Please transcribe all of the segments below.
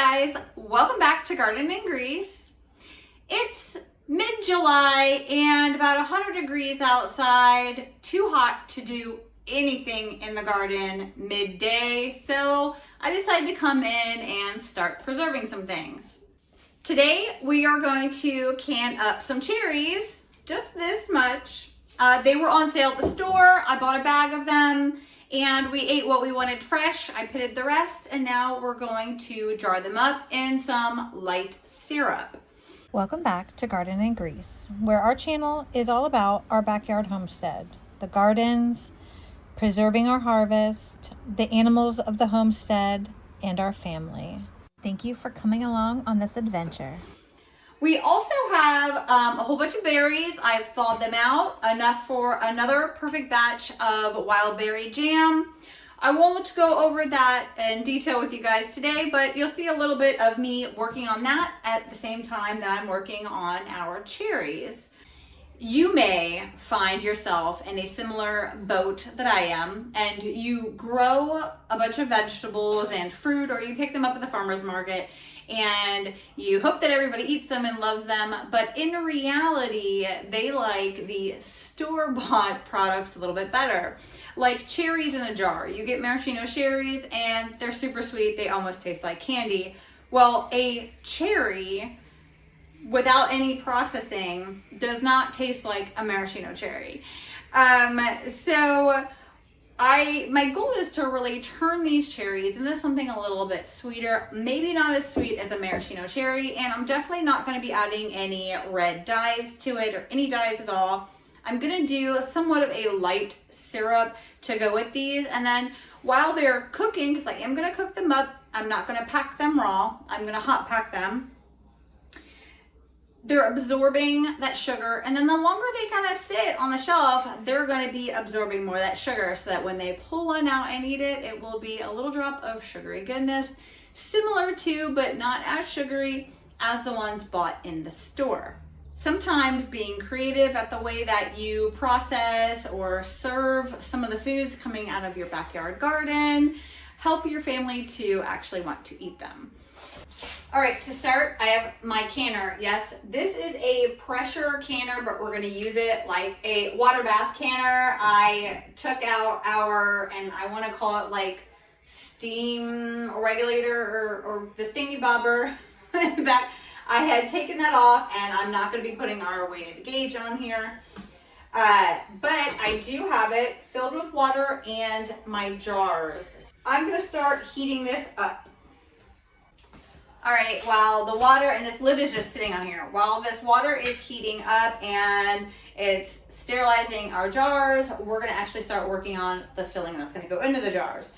guys, welcome back to Garden and Grease. It's mid-July and about 100 degrees outside, too hot to do anything in the garden midday, so I decided to come in and start preserving some things. Today we are going to can up some cherries, just this much. They were on sale at the store. I bought a bag of them and we ate what we wanted fresh. I pitted the rest and now we're going to jar them up in some light syrup. Welcome back to Garden and Grease, where our channel is all about our backyard homestead, the gardens, preserving our harvest, the animals of the homestead, and our family. Thank you for coming along on this adventure. We also have a whole bunch of berries. I've thawed them out, enough for another perfect batch of wild berry jam. I won't go over that in detail with you guys today, but you'll see a little bit of me working on that at the same time that I'm working on our cherries. You may find yourself in a similar boat that I am, and you grow a bunch of vegetables and fruit, or you pick them up at the farmer's market, and you hope that everybody eats them and loves them, but in reality, they like the store-bought products a little bit better. Like cherries in a jar. You get maraschino cherries, and they're super sweet. They almost taste like candy. Well, a cherry without any processing does not taste like a maraschino cherry. My goal is to really turn these cherries into something a little bit sweeter, maybe not as sweet as a maraschino cherry, and I'm definitely not going to be adding any red dyes to it or any dyes at all. I'm going to do somewhat of a light syrup to go with these, and then while they're cooking, because I am going to cook them up, I'm not going to pack them raw, I'm going to hot pack them. They're absorbing that sugar, and then the longer they kind of sit on the shelf, they're going to be absorbing more of that sugar, so that when they pull one out and eat it, it will be a little drop of sugary goodness, similar to, but not as sugary as the ones bought in the store. Sometimes being creative at the way that you process or serve some of the foods coming out of your backyard garden help your family to actually want to eat them. All right, to start, I have my canner. Yes, this is a pressure canner, but we're gonna use it like a water bath canner. I took out and I wanna call it like steam regulator or the thingy bobber back. I had taken that off, and I'm not gonna be putting our weighted gauge on here. But I do have it filled with water and my jars. I'm gonna start heating this up. All right, while the water, and this lid is just sitting on here, while this water is heating up and it's sterilizing our jars, we're gonna actually start working on the filling that's gonna go into the jars.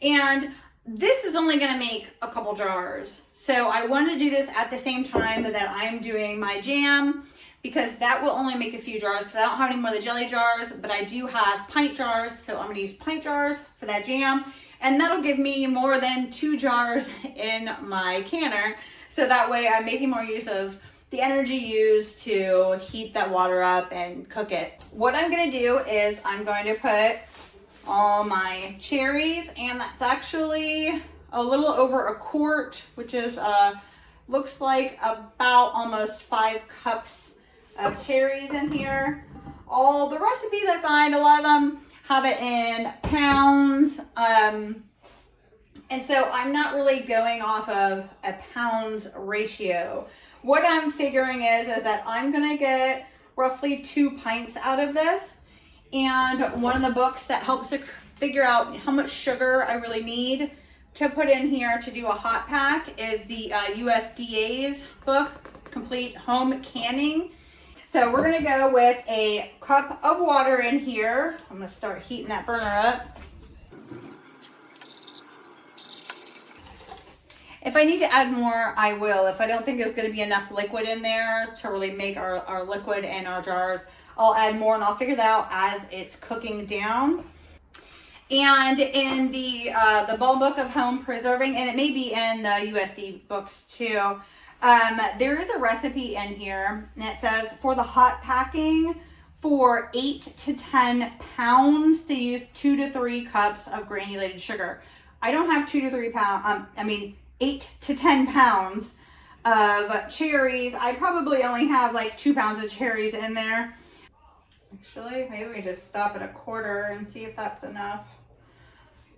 And this is only gonna make a couple jars. So I wanted to do this at the same time that I'm doing my jam, because that will only make a few jars, because I don't have any more of the jelly jars, but I do have pint jars, so I'm gonna use pint jars for that jam. And that'll give me more than 2 jars in my canner. So that way I'm making more use of the energy used to heat that water up and cook it. What I'm gonna do is I'm going to put all my cherries, and that's actually a little over a quart, which is looks like about almost 5 cups of cherries in here. All the recipes I find, a lot of them have it in pounds, and so I'm not really going off of a pounds ratio. What I'm figuring is that I'm gonna get roughly 2 pints out of this, and one of the books that helps to figure out how much sugar I really need to put in here to do a hot pack is the USDA's book, Complete Home Canning. So we're gonna go with a cup of water in here. I'm gonna start heating that burner up. If I need to add more, I will. If I don't think there's gonna be enough liquid in there to really make our liquid in our jars, I'll add more, and I'll figure that out as it's cooking down. And in the Ball Book of Home Preserving, and it may be in the USD books too, there is a recipe in here, and it says for the hot packing, for 8 to 10 pounds to use 2 to 3 cups of granulated sugar. I don't have 2 to 3 pounds, 8 to 10 pounds of cherries. I probably only have like 2 pounds of cherries in there. Actually, maybe we just stop at a quarter and see if that's enough.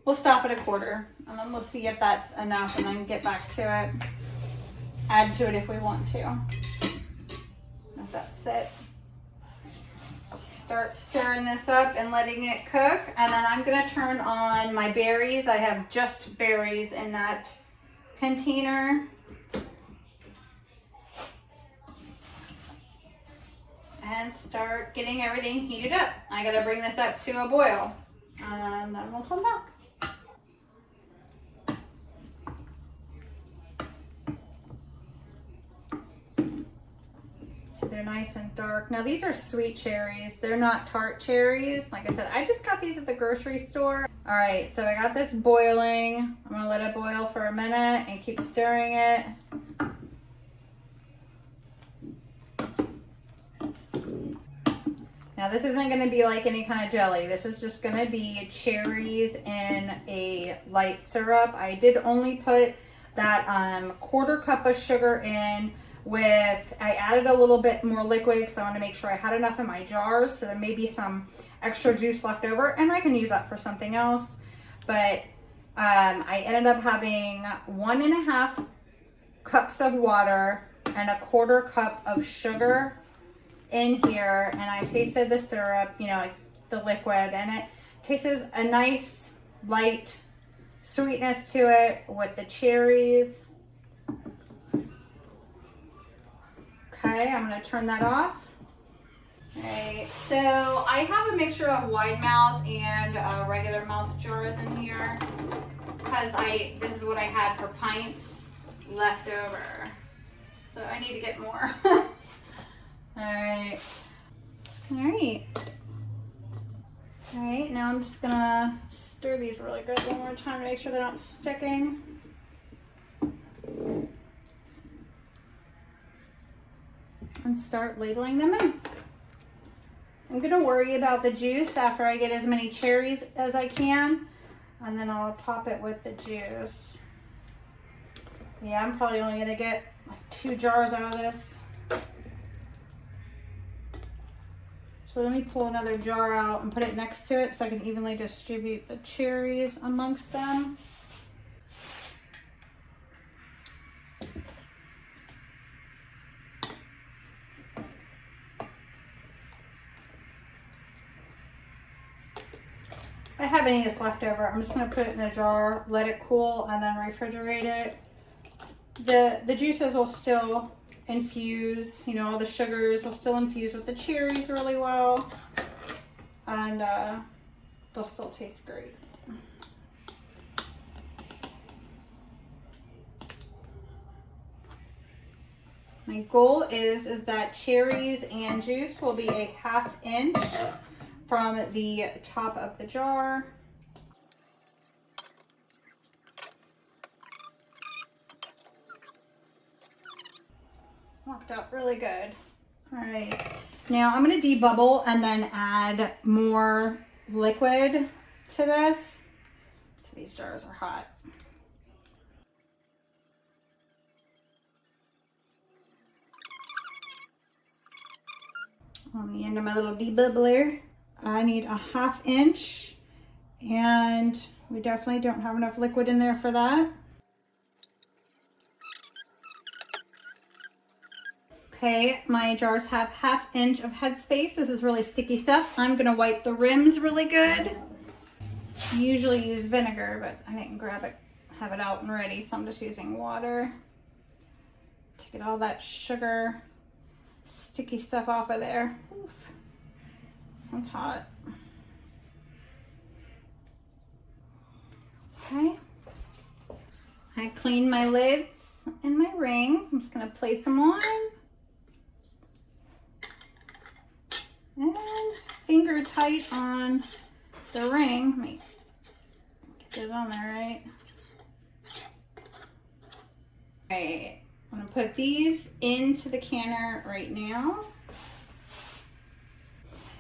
We'll stop at a quarter and then we'll see if that's enough and then get back to it. Add to it if we want to. If that's it. I'll start stirring this up and letting it cook, and then I'm gonna turn on my berries. I have just berries in that container. And start getting everything heated up. I gotta bring this up to a boil and then we'll come back. So they're nice and dark. Now these are sweet cherries. They're not tart cherries. Like I said, I just got these at the grocery store. All right, so I got this boiling. I'm gonna let it boil for a minute and keep stirring it. Now this isn't gonna be like any kind of jelly. This is just gonna be cherries in a light syrup. I did only put that 1/4 cup of sugar in with, I added a little bit more liquid because I want to make sure I had enough in my jars, so there may be some extra juice left over and I can use that for something else. But I ended up having 1.5 cups of water and 1/4 cup of sugar in here, and I tasted the syrup, you know, like the liquid, and it tastes a nice light sweetness to it with the cherries. Okay, I'm gonna turn that off. Okay, so I have a mixture of wide mouth and regular mouth jars in here because this is what I had for pints left over, so I need to get more. All right. Now I'm just gonna stir these really good one more time to make sure they're not sticking. And start ladling them in. I'm gonna worry about the juice after I get as many cherries as I can, and then I'll top it with the juice. Yeah, I'm probably only gonna get like 2 jars out of this. So let me pull another jar out and put it next to it so I can evenly distribute the cherries amongst them. If I have any of this left over, I'm just going to put it in a jar, let it cool, and then refrigerate it. The juices will still infuse, you know, all the sugars will still infuse with the cherries really well, and they'll still taste great. My goal is that cherries and juice will be a 1/2 inch from the top of the jar. Worked out really good. All right, now I'm going to debubble and then add more liquid to this. So these jars are hot. On the end of my little debubbler, I need a 1/2 inch, and we definitely don't have enough liquid in there for that. Okay, my jars have 1/2 inch of headspace. This is really sticky stuff. I'm gonna wipe the rims really good. I usually use vinegar, but I didn't grab it, have it out and ready, so I'm just using water to get all that sugar, sticky stuff off of there. Oof. That's hot. Okay. I cleaned my lids and my rings. I'm just gonna place them on. And finger tight on the ring. Let me get this on there right. Okay, I'm gonna put these into the canner right now.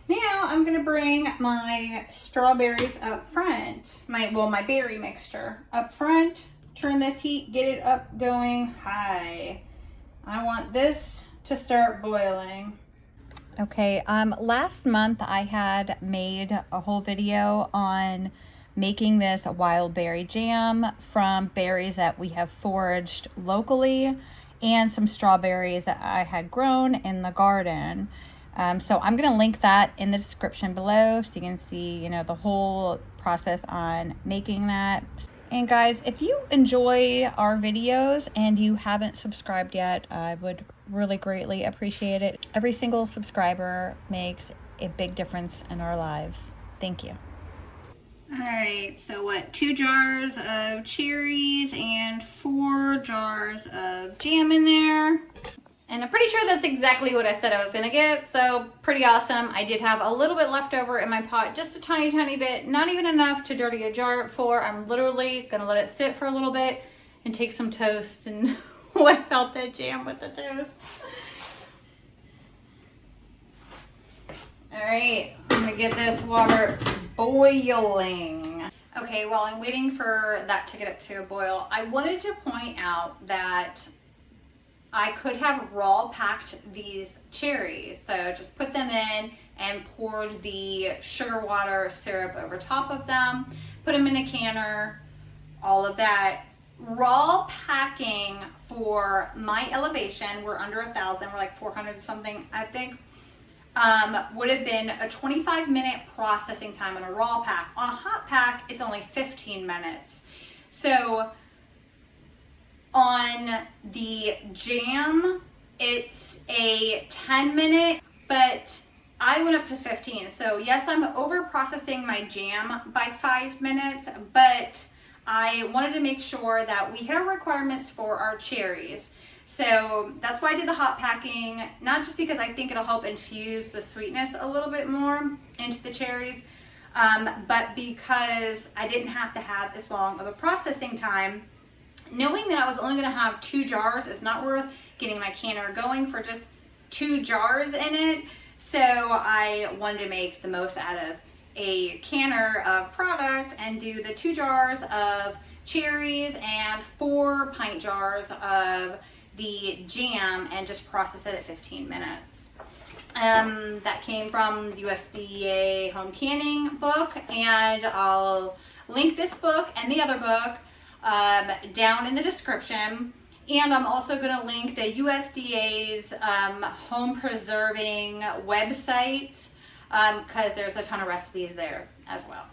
Now I'm gonna bring my strawberries up front, my berry mixture up front. turn this heat, get it up going high. I want this to start boiling. Okay, last month I had made a whole video on making this wild berry jam from berries that we have foraged locally and some strawberries that I had grown in the garden. So I'm going to link that in the description below so you can see, you know, the whole process on making that. And guys, if you enjoy our videos and you haven't subscribed yet, I would really greatly appreciate it. Every single subscriber makes a big difference in our lives. Thank you. All right, so what, 2 jars of cherries and 4 jars of jam in there. And I'm pretty sure that's exactly what I said I was gonna get, so pretty awesome. I did have a little bit left over in my pot, just a tiny bit, not even enough to dirty a jar for. I'm literally gonna let it sit for a little bit and take some toast and wipe out that jam with the toast. All right, I'm gonna get this water boiling. Okay, while I'm waiting for that to get up to a boil, I wanted to point out that I could have raw packed these cherries. So just put them in and poured the sugar water syrup over top of them, put them in a canner, all of that. Raw packing for my elevation, we're under 1,000, we're like 400 something, I think, would have been a 25-minute processing time on a raw pack. On a hot pack, it's only 15 minutes. So on the jam, it's a 10-minute, but I went up to 15. So yes, I'm over processing my jam by 5 minutes, but I wanted to make sure that we hit our requirements for our cherries. So that's why I did the hot packing, not just because I think it'll help infuse the sweetness a little bit more into the cherries, but because I didn't have to have this long of a processing time. Knowing that I was only going to have 2 jars is not worth getting my canner going for just 2 jars in it. So I wanted to make the most out of a canner of product and do the 2 jars of cherries and 4 pint jars of the jam and just process it at 15 minutes. That came from the USDA home canning book, and I'll link this book and the other book down in the description. And I'm also going to link the USDA's home preserving website because there's a ton of recipes there as well.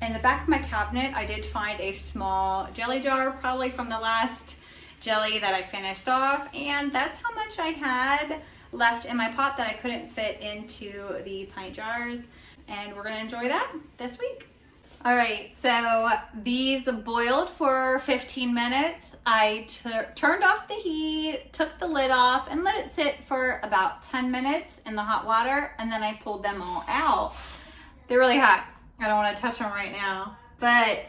In the back of my cabinet, I did find a small jelly jar, probably from the last jelly that I finished off, and that's how much I had left in my pot that I couldn't fit into the pint jars, and we're gonna enjoy that this week. All right, so these boiled for 15 minutes. I turned off the heat, took the lid off, and let it sit for about 10 minutes in the hot water, and then I pulled them all out. They're really hot. I don't want to touch them right now, but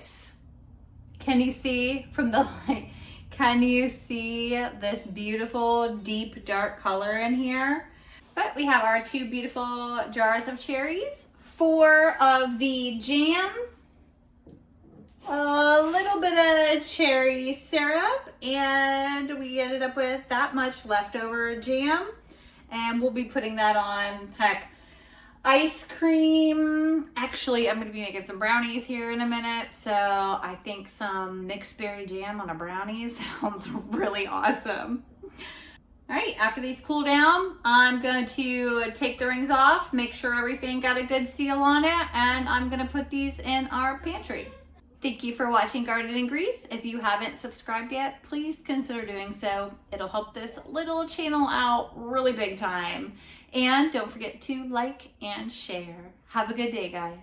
can you see from the light? Can you see this beautiful deep dark color in here? But we have our 2 beautiful jars of cherries, 4 of the jam, a little bit of cherry syrup, and we ended up with that much leftover jam, and we'll be putting that on, heck, ice cream. Actually, I'm going to be making some brownies here in a minute, so I think some mixed berry jam on a brownie sounds really awesome. All right, after these cool down, I'm going to take the rings off, make sure everything got a good seal on it, and I'm going to put these in our pantry. Thank you for watching Garden and Grease. If you haven't subscribed yet, please consider doing so. It'll help this little channel out really big time. And don't forget to like and share. Have a good day, guys.